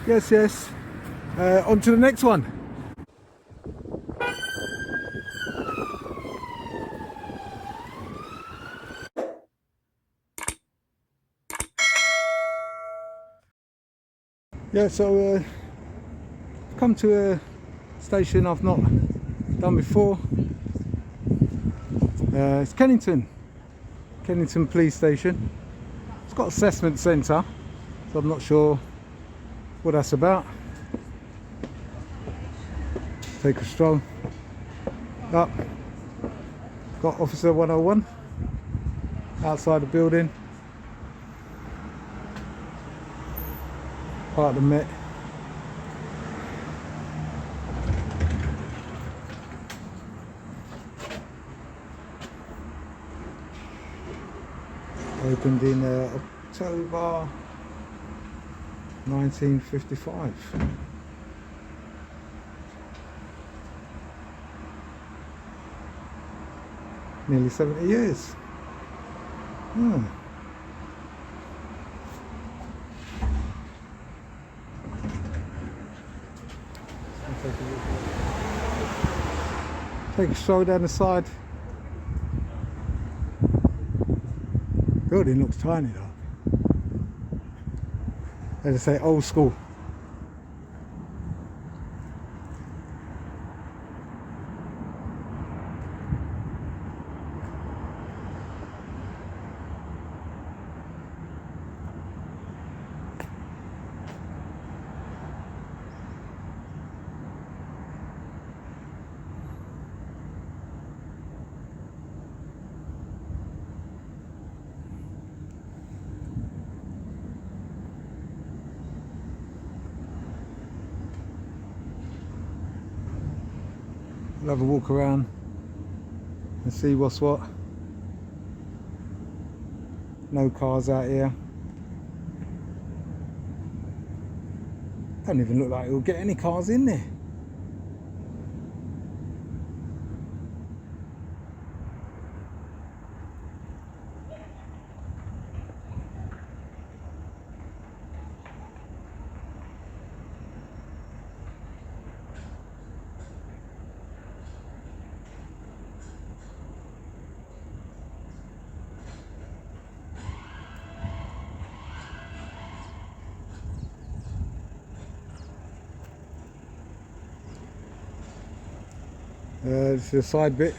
Yes, yes. On to the next one. Yeah, so come to a station I've not done before. It's Kennington Police Station. It's got assessment centre, so I'm not sure what that's about. Take a stroll up. Got Officer 101 outside the building. Part of the Met. Opened in October 1955. Nearly 70 years. Take a stroll down the side. Building looks tiny though. As I say, old school. We'll have a walk around and see what's what. No cars out here. Don't even look like it'll get any cars in there. This is the side bit.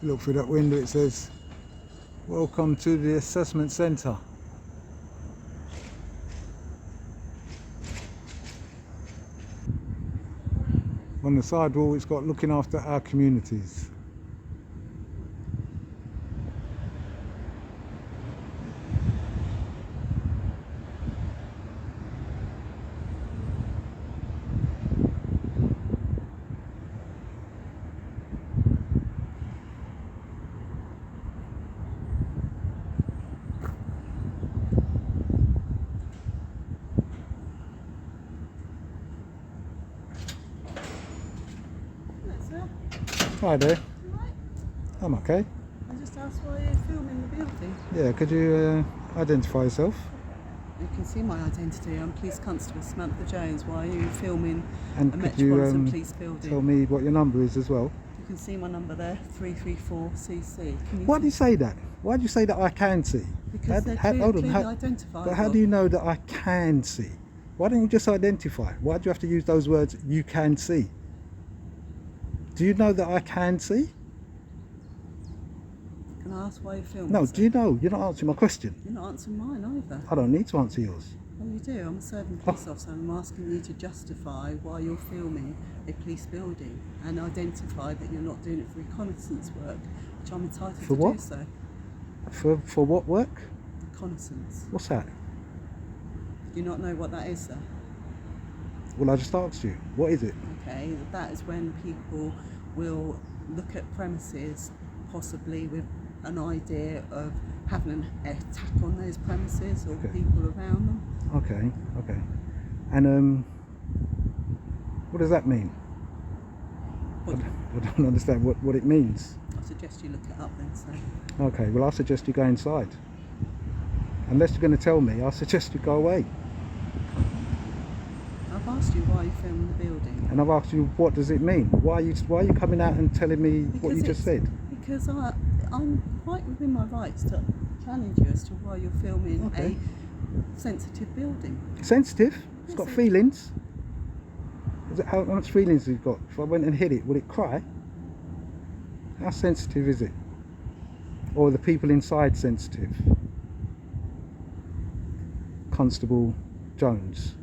Look through that window, it says, "Welcome to the assessment centre." On the side wall, it's got "Looking after our communities." Hi there. Right. I'm okay. I just asked why you're filming the building. Yeah, could you identify yourself? You can see my identity. I'm Police Constable Samantha Jones. Why are you filming And a could Metropolitan you Police building? tell me what your number is as well? You can see my number there, 334CC. Why do you say that? Why do you say that I can see? Because they're clearly identifiable. But how do you know that I can see? Why don't you just identify? Why do you have to use those words, "you can see"? Do you know that I can see? Can I ask why you're filming? No, do you know? You're not answering my question. You're not answering mine either. I don't need to answer yours. Oh, you do. I'm a serving police officer and I'm asking you to justify why you're filming a police building and identify that you're not doing it for reconnaissance work, which I'm entitled For to what? do so. For what work? Reconnaissance. What's that? Do you not know what that is, sir? Well, I just asked you. What is it? Okay, that is when people will look at premises possibly with an idea of having an attack on those premises or Okay. people around them. Okay, okay. And What does that mean? What, I don't understand what it means. I suggest you look it up then, so. Okay, well I suggest you go inside. Unless you're going to tell me, I suggest you go away. I've asked you why you filming the building. And I've asked you, what does it mean? Why are you coming out and telling me what you just said? Because I'm quite within my rights to challenge you as to why you're filming a sensitive building. Sensitive? It's Yes, got feelings. How much feelings has it got? If I went and hit it, would it cry? How sensitive is it? Or are the people inside sensitive? Constable Jones.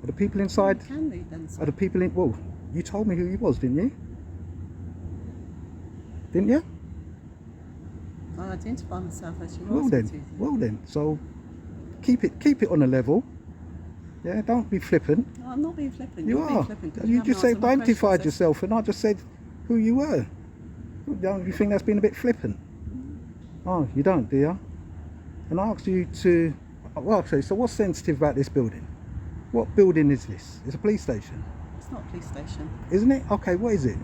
Are the people inside? It can be then, sir. Are the people in? Well, you told me who he was, didn't you? Didn't you? I identify myself as you. Well then. So keep it on a level. Yeah, don't be flippant. No, I'm not being flippant. You You're are. being flippant. 'Cause You just said haven't answered my identified questions. yourself, and I just said who you were. Don't you think that's been a bit flippant? Oh, you don't, do you? And I asked you to. Well, okay. So what's sensitive about this building? What building is this? It's a police station, It's not a police station. isn't it? Okay, what is it?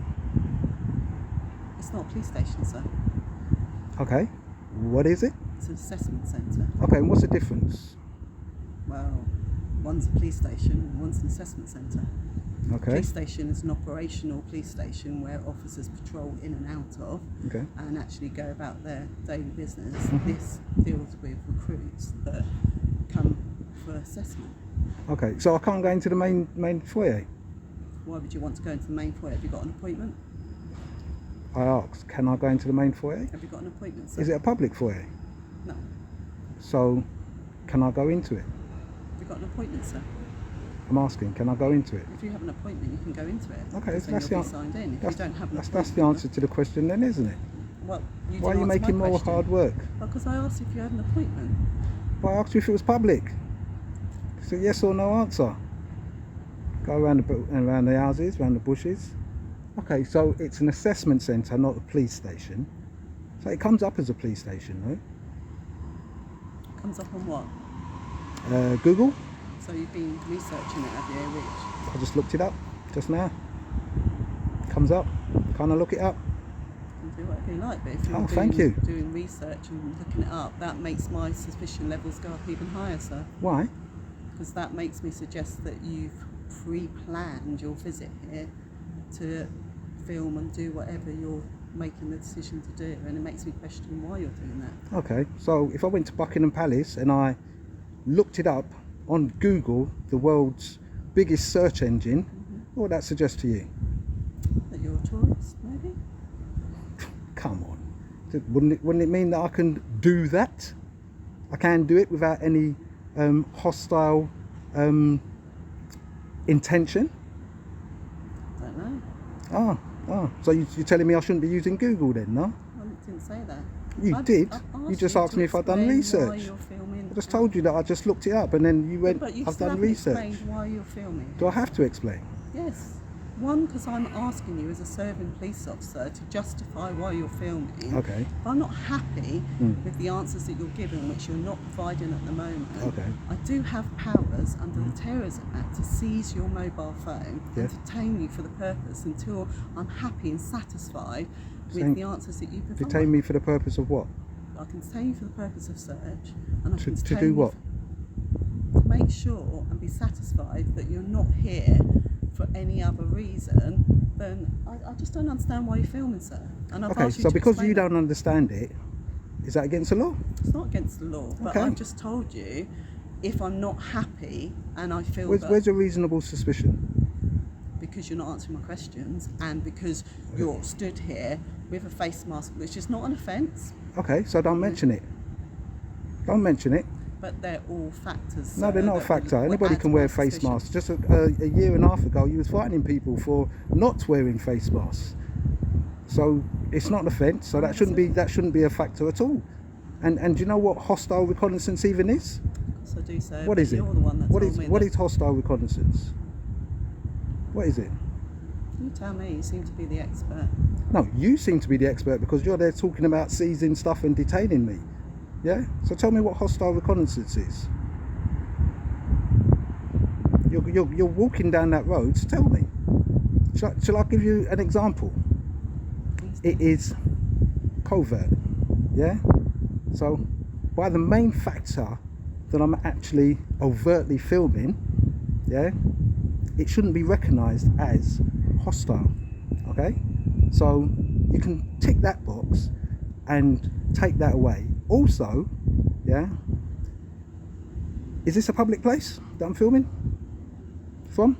It's not a police station, sir. Okay, what is it? It's an assessment centre. Okay, and what's the difference? Well, one's a police station and one's an assessment centre. Okay. Police station is an operational police station where officers patrol in and out of Okay. and actually go about their daily business. Mm-hmm. This deals with recruits that come for assessment. Okay, so I can't go into the main foyer. Why would you want to go into the main foyer? Have you got an appointment? I asked, can I go into the main foyer? Have you got an appointment, sir? Is it a public foyer? No. So, can I go into it? Have you got an appointment, sir? I'm asking, can I go into it? If you have an appointment, you can go into it. Okay, Because then that's you'll the be signed in. If That's, you don't have an that's appointment, the answer to the question then, isn't it? Well, you Why are you didn't answer making my more question. hard work? Because I asked if you had an appointment. But I asked you if it was public. It's a yes or no answer. Go around the houses, around the bushes. Okay, so it's an assessment centre, not a police station. So it comes up as a police station, no? Comes up on what? Google. So you've been researching it, have you? Which I just looked it up just now. Comes up. Can I look it up? you can do whatever you like, but if you're Oh, thank you. doing research and looking it up, that makes my suspicion levels go up even higher, sir. Why? Because that makes me suggest that you've pre-planned your visit here to film and do whatever you're making the decision to do, and it makes me question why you're doing that. Okay, so if I went to Buckingham Palace and I looked it up on Google, the world's biggest search engine, what would that suggest to you? That you're a tourist, maybe? Come on. Wouldn't it mean that I can do that? I can do it without any hostile intention? Don't know. So you're telling me I shouldn't be using Google then, no? I didn't say that. You did. You just asked me if I'd done research. Why you're filming. I just told you that I just looked it up and then you went, But you I've still done haven't research. explained why you're filming. Do I have to explain? Yes. One, because I'm asking you as a serving police officer to justify why you're filming. Okay. If I'm not happy with the answers that you're giving, which you're not providing at the moment, Okay. I do have powers under the Terrorism Act to seize your mobile phone Yeah. and detain you for the purpose until I'm happy and satisfied with Saying- the answers that you provide. Detain me for the purpose of what? I can detain you for the purpose of search, and I can To detain do you what? to make sure and be satisfied that you're not here for any other reason. Then I just don't understand why you're filming, sir. And I've Okay, asked you so to because explain you that. don't understand it, is that against the law? It's not against the law, but Okay. I've just told you if I'm not happy and I feel that Where's a reasonable suspicion? because you're not answering my questions and because you're stood here with a face mask, which is not an offence, Okay, so don't mention it. Don't mention it. but they're all factors. No, they're sir, not a that factor. will Anybody add can to wear my a face suspicion. mask. Just a year and a half ago, you was fighting people for not wearing face masks. So it's not an offence. So that shouldn't be a factor at all. And do you know what hostile reconnaissance even is? Of course I do, sir. What but is it? You're the one that What told is me what that. is hostile reconnaissance? What is it? You tell me. You seem to be the expert. No, you seem to be the expert because you're there talking about seizing stuff and detaining me. Yeah? So tell me what hostile reconnaissance is. You're walking down that road, so tell me. Shall I give you an example? Please do. It is covert, yeah? So by the main factor that I'm actually overtly filming, yeah, it shouldn't be recognized as hostile, okay? So you can tick that box and take that away. Also, yeah, is this a public place that I'm filming from?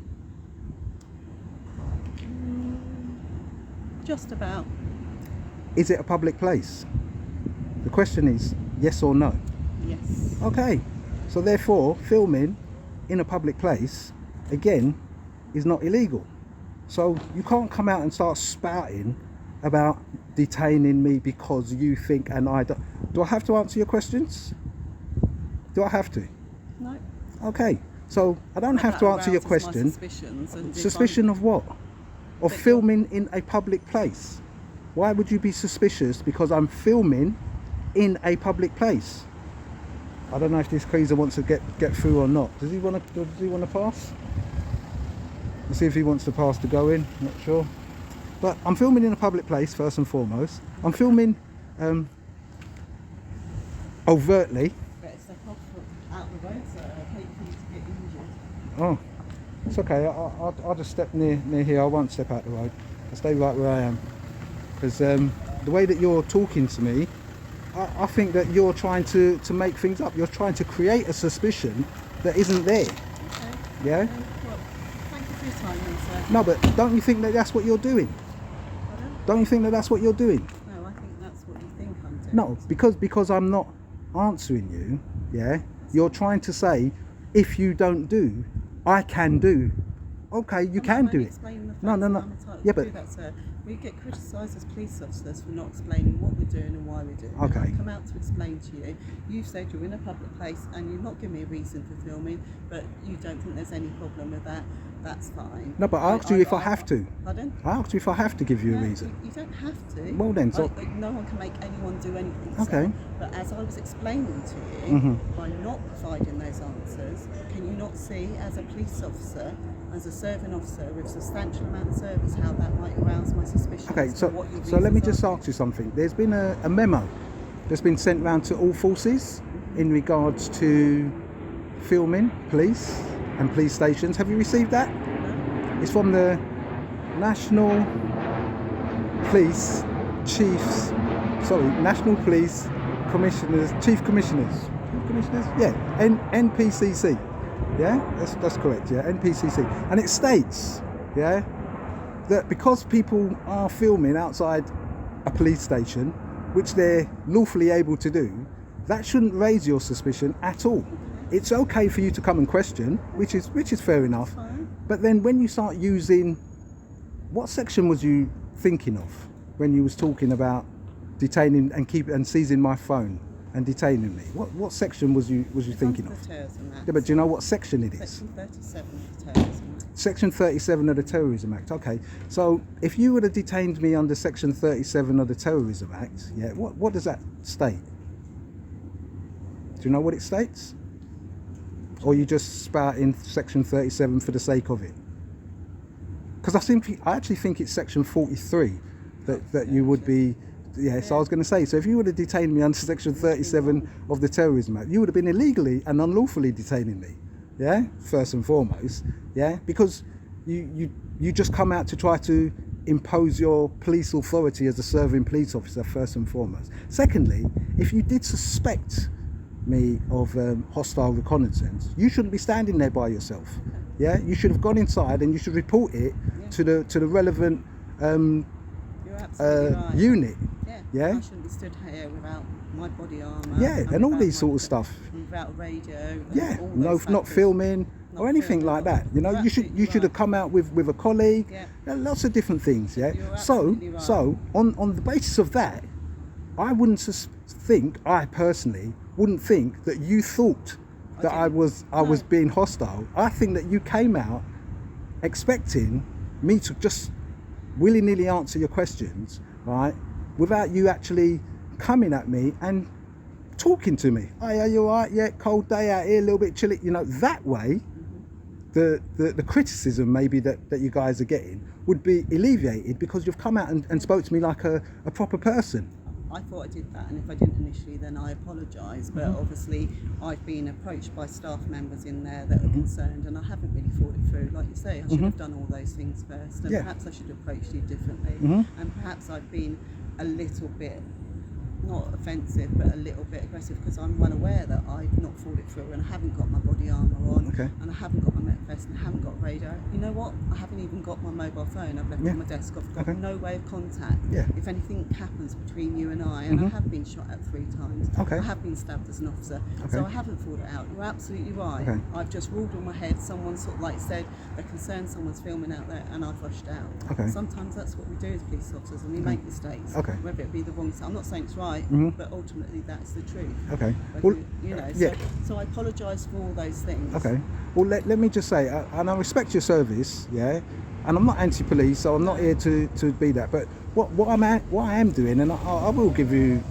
Just about. Is it a public place? The question is yes or no. Yes. Okay, so therefore filming in a public place again is not illegal. So you can't come out and start spouting about detaining me because you think and I don't. Do I have to answer your questions? Do I have to? No. Okay, so I don't have That to answer your arouses my question. suspicions, and if Suspicion of what? Of That you're- filming in a public place. Why would you be suspicious because I'm filming in a public place? I don't know if this cruiser wants to get through or not. Does he want to pass? Let's see if he wants to pass to go in. Not sure. But I'm filming in a public place first and foremost. I'm filming overtly. Better step off out the road, so I hate for you to get injured. Oh, it's okay. I'll just step near here. I won't step out the road. I'll stay right where I am. Because the way that you're talking to me, I think that you're trying to make things up. You're trying to create a suspicion that isn't there. Okay. Yeah? Well, thank you for your time, then, sir. No, but don't you think that that's what you're doing? Pardon? Don't you think that that's what you're doing? No, I think that's what you think I'm doing. No, because I'm not answering you, yeah? You're trying to say, if you don't do, I can do. Okay, you can do it. No. Yeah, but that, sir. We get criticised as police officers for not explaining what we're doing and why we're doing it. Okay. I come out to explain to you. You've said you're in a public place and you're not giving me a reason for filming, but you don't think there's any problem with that. That's fine. no, but I asked you if I have to. Pardon? I asked you if I have to give you a No, reason. You don't have to. Well then, so- no one can make anyone do anything. sir. Okay. But as I was explaining to you, by not providing those answers, can you not see, as a police officer, as a serving officer with substantial amount of service, how that might arouse my suspicion? Okay, as to so what your let me reasons just are? ask you something. There's been a memo that's been sent round to all forces in regards to filming police and police stations. Have you received that? No? It's from the National Police Chiefs, National Police Commissioners, Chief Commissioners, yeah, NPCC, yeah, that's correct, yeah, NPCC, and it states, yeah, that because people are filming outside a police station, which they're lawfully able to do, that shouldn't raise your suspicion at all. It's okay for you to come and question, which is fair enough. Fine. But then when you start using, what section was you thinking of when you was talking about detaining and seizing my phone and detaining me? What section was you thinking Under of? the Terrorism Act. Yeah, but do you know what section it is? Section 37 of the Terrorism Act. Section 37 of the Terrorism Act. Okay, so if you would have detained me under Section 37 of the Terrorism Act, yeah, what does that state? Do you know what it states? Or you just spout in Section 37 for the sake of it? Because I actually think it's Section 43 that you would be. Yeah, so I was going to say, so if you would have detained me under Section 37 of the Terrorism Act, you would have been illegally and unlawfully detaining me. Yeah, first and foremost. Yeah, because you just come out to try to impose your police authority as a serving police officer first and foremost. Secondly, if you did suspect me of hostile reconnaissance, you shouldn't be standing there by yourself. Yeah, you should have gone inside and you should report it to the relevant You're absolutely right. unit. Yeah. Yeah? I shouldn't be stood here without my body armour. Yeah, and all without these my sort of phone, stuff. Without radio. and Yeah, all no, those not factors. filming Not or anything filming. like that. You know, You're you should absolutely have come out with a colleague. Yeah. Lots of different things. Yeah. You're So absolutely right. on the basis of that, I wouldn't I personally wouldn't think that you thought that I was being hostile. I think that you came out expecting me to just willy-nilly answer your questions, right, without you actually coming at me and talking to me. Oh yeah, you're right. Yeah, cold day out here, a little bit chilly. You know, that way, the criticism maybe that you guys are getting would be alleviated because you've come out and spoke to me like a proper person. I thought I did that, and if I didn't initially, then I apologise. But obviously, I've been approached by staff members in there that are concerned, and I haven't really thought it through. Like you say, I should have done all those things first, and perhaps I should have approached you differently. And perhaps I've been a little bit, not offensive, but a little bit aggressive, because I'm well aware that I've not thought it through, and I haven't got my body armour on, and I haven't got my met vest, and I haven't got radar. You know what? I haven't even got my mobile phone. I've left it on my desk. I've got no way of contact. If anything happens between you and I, and I have been shot at 3 times. I have been stabbed as an officer. So I haven't thought it out. You're absolutely right. I've just ruled in my head. Someone sort of like said they're concerned someone's filming out there, and I've rushed out. Sometimes that's what we do as police officers, and we make mistakes. Whether it be the wrong side. I'm not saying it's right, but ultimately that's the truth. Well, you know, so I apologise for all those things. Well, let me just say, and I respect your service, and I'm not anti-police, so I'm not here to be that. But what I am doing, and I will give you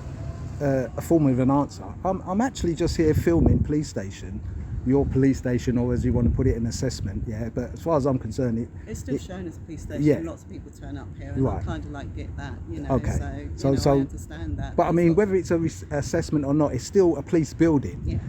a form of an answer. I'm actually just here filming police station, your police station, or as you want to put it, an assessment. But as far as I'm concerned, it's still shown as a police station. Lots of people turn up here, and I kind of like get that, you know. So I understand that. But I mean, whether it's a assessment or not, it's still a police building,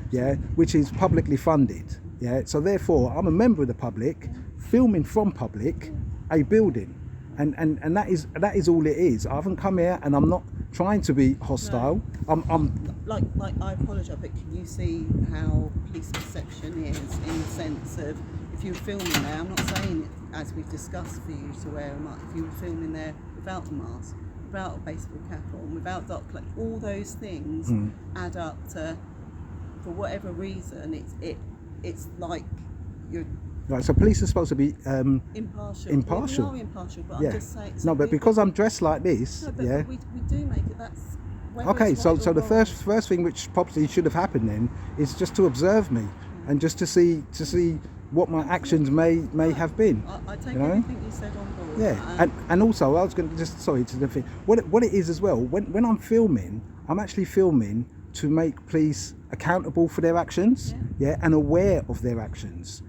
which is publicly funded. So therefore, I'm a member of the public, filming from public, a building, and that is all it is. I haven't come here, and I'm not trying to be hostile. I'm like I apologise, but can you see how police perception is in the sense of if you were filming there? I'm not saying it, as we've discussed, for you to wear a mask. If you were filming there without a mask, without a baseball cap on, without dark clothes, all those things add up to, for whatever reason, it's like you're. Right, so police are supposed to be impartial. Impartial. Well, we are impartial, but I'm just saying. No, but because I'm dressed like this, but we do make it. That's okay. So the first thing which probably should have happened then is just to observe me and just to see what my actions may have been. I take everything you said on board. And also I was going to just to the thing. What it is as well. When I'm filming, I'm actually filming to make police accountable for their actions, and aware of their actions.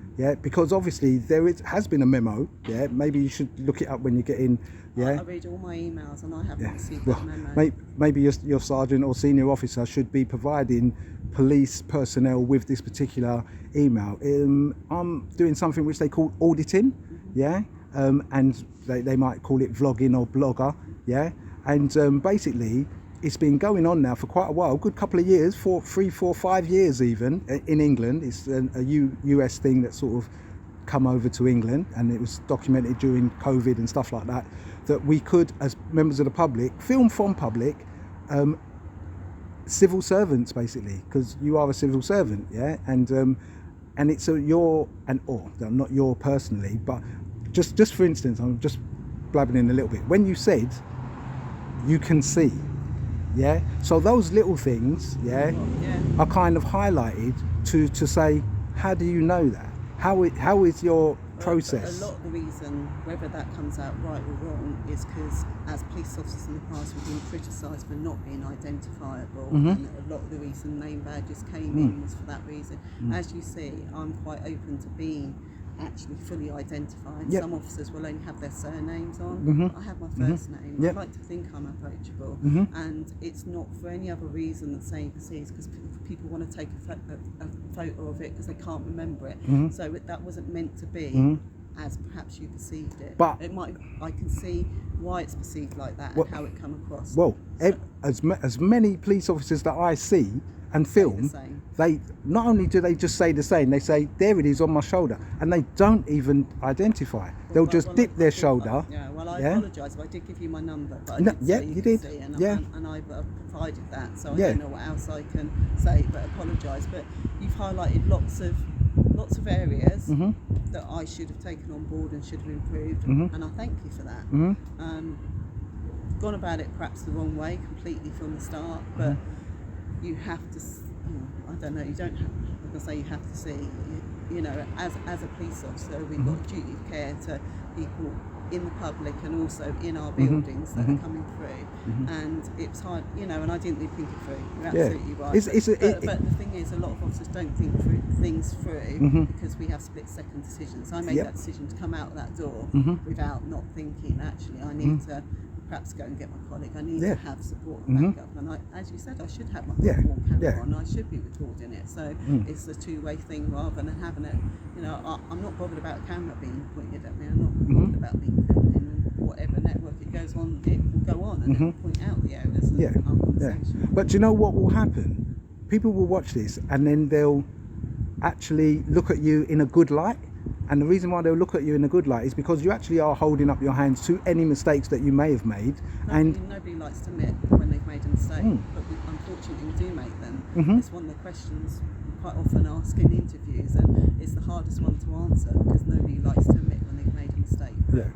Because obviously has been a memo. Maybe you should look it up when you get in. I read all my emails, and I haven't received that memo. Maybe your sergeant or senior officer should be providing police personnel with this particular email. I'm doing something which they call auditing, and they might call it vlogging or blogger, and basically it's been going on now for quite a while, a good couple of years, 3, 4, 5 years even, in England. It's a US thing that sort of come over to England, and it was documented during COVID and stuff like that, that we could, as members of the public, film from public, civil servants basically, because you are a civil servant, and it's not your personally, but just for instance, I'm just blabbing in a little bit. When you said you can see, so those little things, are kind of highlighted to say, how do you know that? How is your process? A lot of the reason, whether that comes out right or wrong, is because as police officers in the past we've been criticised for not being identifiable, and a lot of the reason name badges came in was for that reason. As you see, I'm quite open to being actually fully identified. Some officers will only have their surnames on. I have my first name. I like to think I'm approachable, and it's not for any other reason than saying it's because people want to take a photo of it because they can't remember it. So that wasn't meant to be as perhaps you perceived it. But I can see why it's perceived like that and how it come across. Well, as many police officers that I see and film, they not only do they just say the same, they say, there it is on my shoulder, and they don't even identify. They'll just dip their shoulder. I apologise if I did give you my number, but I did you did. See, and I provided that, so I don't know what else I can say but apologise. But you've highlighted lots of areas that I should have taken on board and should have improved, and I thank you for that. Gone about it perhaps the wrong way completely from the start, but you have to, I don't know, you don't have, I'm going to say you have to see, you know, as a police officer, we've got a duty of care to people in the public and also in our buildings that are coming through. And it's hard, you know, and I didn't really think it through. You're absolutely right. But the thing is, a lot of officers don't think things through because we have split-second decisions. I made that decision to come out that door without not thinking, actually, I need to perhaps go and get my colleague. I need to have support and backup. And as you said, I should have my camera on. I should be recording it. So it's a two-way thing rather than having it. You know, I'm not bothered about a camera being pointed at me. I'm not bothered about being filmed in whatever network it goes on. It will go on and it will point out the errors. But do you know what will happen? People will watch this and then they'll actually look at you in a good light. And the reason why they'll look at you in a good light is because you actually are holding up your hands to any mistakes that you may have made. Nobody likes to admit when they've made a mistake, but unfortunately we do make them. It's one of the questions we quite often ask in interviews, and it's the hardest one to answer because nobody likes to admit when they've made a mistake. But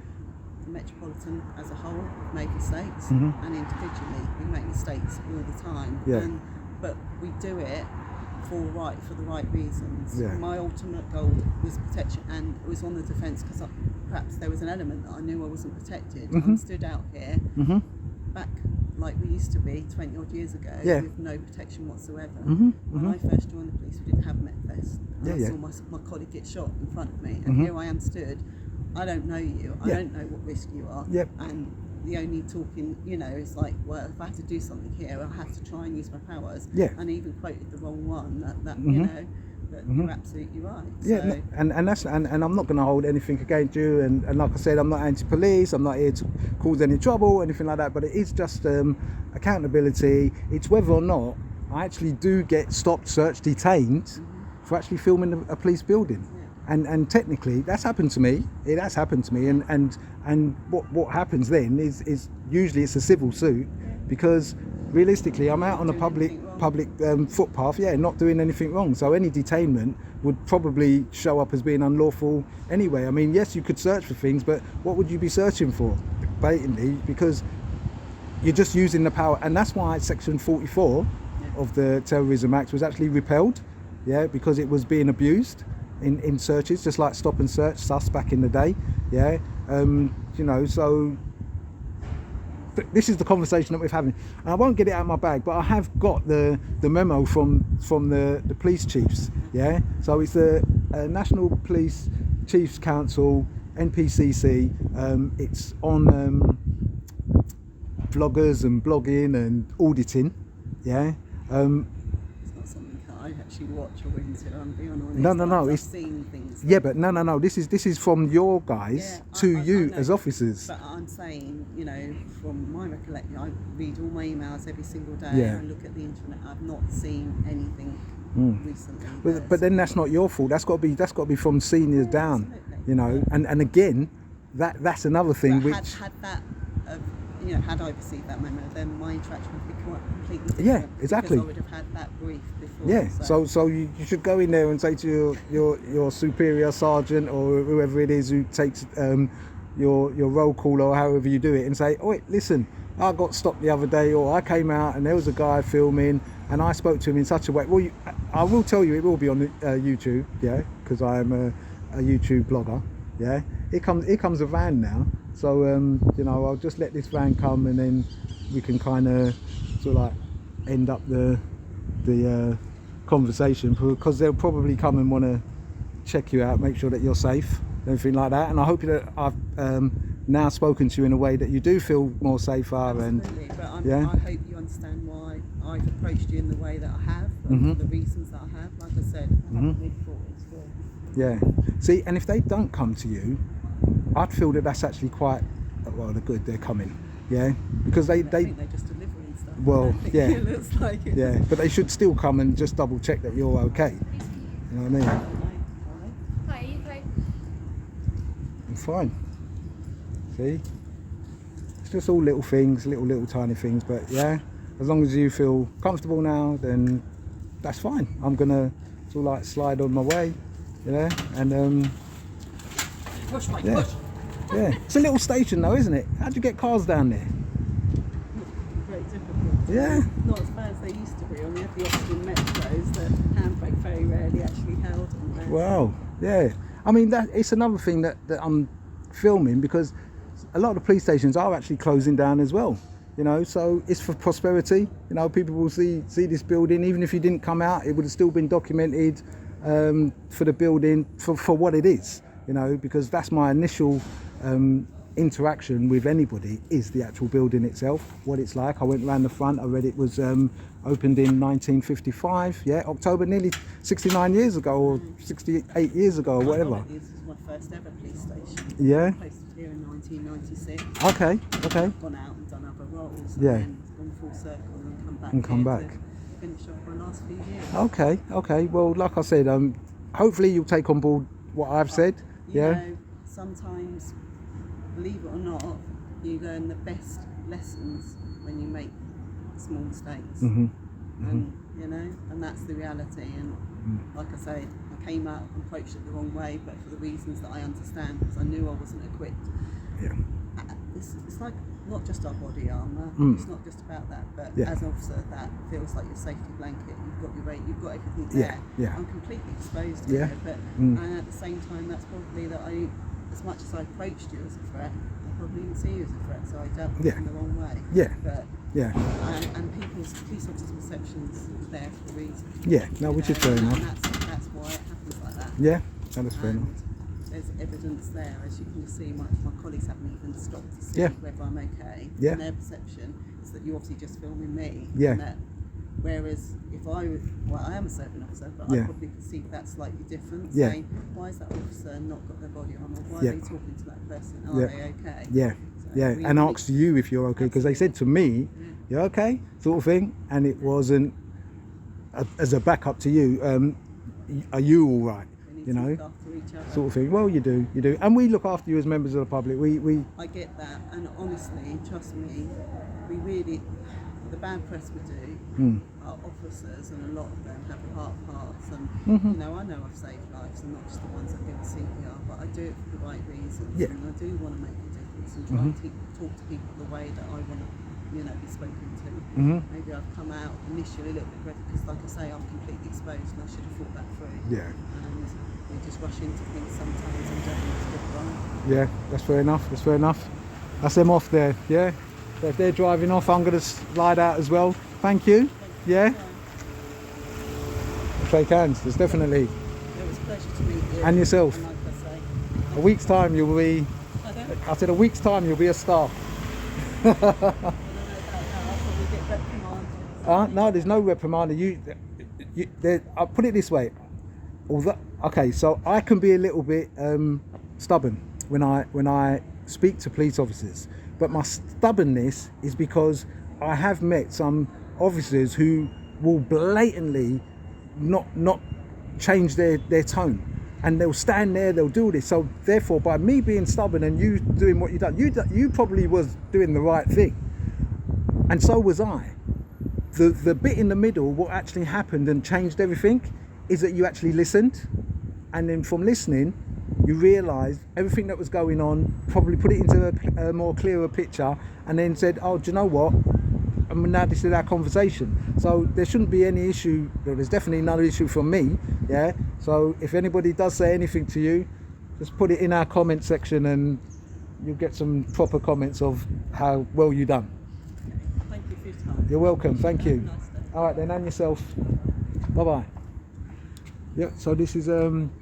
the Metropolitan as a whole have made mistakes, and individually we make mistakes all the time. But we do it for the right reasons. My ultimate goal was protection, and it was on the defence because perhaps there was an element that I knew I wasn't protected. I'm stood out here back like we used to be 20 odd years ago with no protection whatsoever. When I first joined the police, we didn't have Met Vest. I saw my colleague get shot in front of me, and here I am stood. I don't know you. I don't know what risk you are. And the only talking, you know, is like, well, if I have to do something here, I have to try and use my powers. And even quoted the wrong one. That you know, that you're absolutely right. So. And that's and I'm not going to hold anything against you. And like I said, I'm not anti-police. I'm not here to cause any trouble or anything like that. But it is just accountability. It's whether or not I actually do get stopped, searched, detained for actually filming a police building. And technically that's happened to me. It has happened to me, and what happens then is usually it's a civil suit because realistically I'm out on a public footpath, not doing anything wrong. So any detainment would probably show up as being unlawful anyway. I mean, yes, you could search for things, but what would you be searching for? Blatantly, because you're just using the power, and that's why Section 44 of the Terrorism Act was actually repealed, because it was being abused in searches, just like stop and search sus back in the day. You know, so this is the conversation that we're having, and I won't get it out of my bag, but I have got the memo from the police chiefs. So it's the National Police Chiefs Council, NPCC. It's on vloggers and blogging and auditing. I actually watch or into. I'm being honest. No. I've seen things. But no. This is from your guys to you as officers. But I'm saying, you know, from my recollection, I read all my emails every single day. I look at the internet. I've not seen anything recently. But then that's not your fault. That's got to be from seniors down. Absolutely. You know, and again, that's another thing. But had I received that memo, then my interaction would be quite completely different. Exactly. Because I would have had that brief before. So you should go in there and say to your superior sergeant or whoever it is who takes your roll call or however you do it, and say, "Oh, listen, I got stopped the other day, or I came out and there was a guy filming, and I spoke to him in such a way." Well, I will tell you, it will be on YouTube, because I am a YouTube blogger. Here comes a van now. So you know, I'll just let this van come, and then we can kind of sort of like end up the conversation, because they'll probably come and want to check you out, make sure that you're safe, everything like that. And I hope that I've now spoken to you in a way that you do feel more safer. Absolutely. But I hope you understand why I've approached you in the way that I have, and for the reasons that I have. Like I said, I haven't really thought it's for. See, and if they don't come to you, I'd feel that that's actually quite they're good. They're coming, because they think they're just delivering stuff. Well, it looks like it. But they should still come and just double check that you're okay. You know what I mean? Hi, are you okay? I'm fine. See, it's just all little things, little tiny things, but as long as you feel comfortable now, then that's fine. I'm gonna sort of like slide on my way, and Push, mate, push. It's a little station though, isn't it? How'd you get cars down there? Very difficult. Not as bad as they used to be. On the Oxford metros, the handbrake very rarely actually held on there. Wow. Yeah. I mean, that it's another thing that I'm filming, because a lot of the police stations are actually closing down as well. You know, so it's for prosperity. You know, people will see this building, even if you didn't come out, it would have still been documented for the building for what it is. You know, because that's my initial interaction with anybody, is the actual building itself, what it's like. I went around the front. I read it was opened in 1955. Yeah, October, nearly 69 years ago, or 68 years ago, or whatever. This is my first ever police station. Yeah. I posted here in 1996. Okay. I've gone out and done other roles. Yeah. And then gone full circle and come back. And come here back. to finish off my last few years. Okay. Well, like I said, hopefully you'll take on board what I've said. You Yeah. know, sometimes, believe it or not, you learn the best lessons when you make small mistakes. Mm-hmm. And you know, and that's the reality. And like I say, I came out and approached it the wrong way, but for the reasons that I understand, because I knew I wasn't equipped. Yeah. It's like not just our body armour. It's not just about that, but Yeah. as an officer, that feels like your safety blanket. You've got your rate, you've got everything there. Yeah. I'm completely exposed Yeah. here, but and at the same time, that's probably that as much as I approached you as a threat, I probably didn't see you as a threat, so I dealt with it in the wrong way. Yeah. But Yeah. and police officers' perceptions are there for a reason. Yeah. No, which is fair And enough. that's why it happens like that. Yeah. That's fair enough. And there's evidence there, as you can see. My colleagues haven't even stopped to see Yeah. whether I'm okay. Yeah. And their perception is that you're obviously just filming me. Yeah. And that, whereas if I am a serving officer, but Yeah. I probably perceive that slightly different. Yeah. Saying, why is that officer not got their body on, or why Yeah. are they talking to that person? Are Yeah. they okay? Yeah. So Yeah. we And really- asked you if you're okay, because they said to me, "You're okay," sort of thing, and it wasn't as a backup to you. Are you all right? we need You to know, look after each other. sort of thing. Well, you do, and we look after you as members of the public. We I get that, and honestly, trust me, we really, the bad press we do, our officers, and a lot of them have a heart of hearts, and you know, I know I've saved lives, and not just the ones that have been CPR, but I do it for the right reasons, Yeah. and I do want to make a difference and try and talk to people the way that I want to, you know, be spoken to. Maybe I've come out initially a little bit aggressive because, like I say, I'm completely exposed, and I should have thought that through. Yeah. And we just rush into things sometimes and don't always get it right. Yeah, that's fair enough. That's them off there. Yeah. So if they're driving off, I'm gonna slide out as well. Thank you. Yeah. Shake hands. There's definitely. It was a pleasure to meet you. And yourself. And like I say, A week's time you'll be. I said a week's time you'll be a star. No, there's no reprimand. I'll put it this way. Okay, so I can be a little bit stubborn when I speak to police officers, but my stubbornness is because I have met some officers who will blatantly not change their tone, and they'll stand there, they'll do this. So therefore, by me being stubborn and you doing what you done, you probably was doing the right thing, and so was I. The bit in the middle, what actually happened and changed everything, is that you actually listened, and then from listening, you realised everything that was going on, probably put it into a more clearer picture, and then said, "Oh, do you know what? And now this is our conversation." So there shouldn't be any issue. There's definitely no issue from me. Yeah. So if anybody does say anything to you, just put it in our comment section, and you'll get some proper comments of how well you done. thank you for your time. You're welcome. Thank Have a you. nice day. All right then, and yourself. Bye bye. Yeah. So this is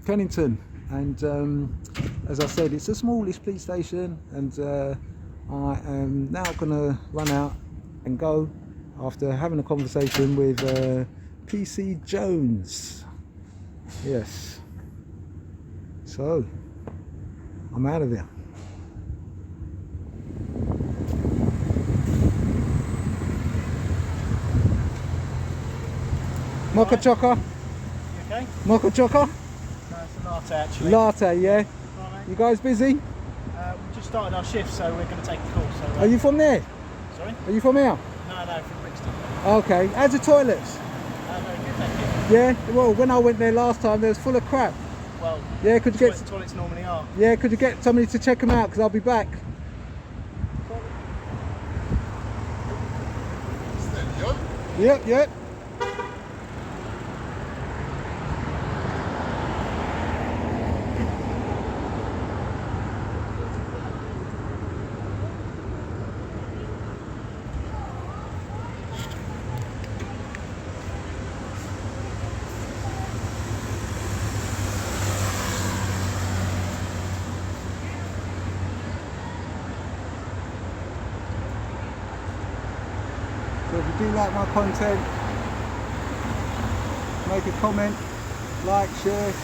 Kennington, and as I said, it's a smallish police station, and I am now gonna run out and go after having a conversation with PC Jones. Yes. So I'm out of there. Mocha choco? Okay? Mocha choco? No, it's a latte actually. Latte, yeah? Right, You guys busy? we just started our shift, so we're going to take a call. So, Are you from there? Sorry? Are you from here? No, from Brixton. Okay. How's the toilets? Very good, thank you. Yeah? Well, when I went there last time, they was full of crap. Well, Yeah, could you that's get... what toilets normally are. Yeah, could you get somebody to check them out? Because I'll be back. Yep. So if you do like my content, make a comment, like, share,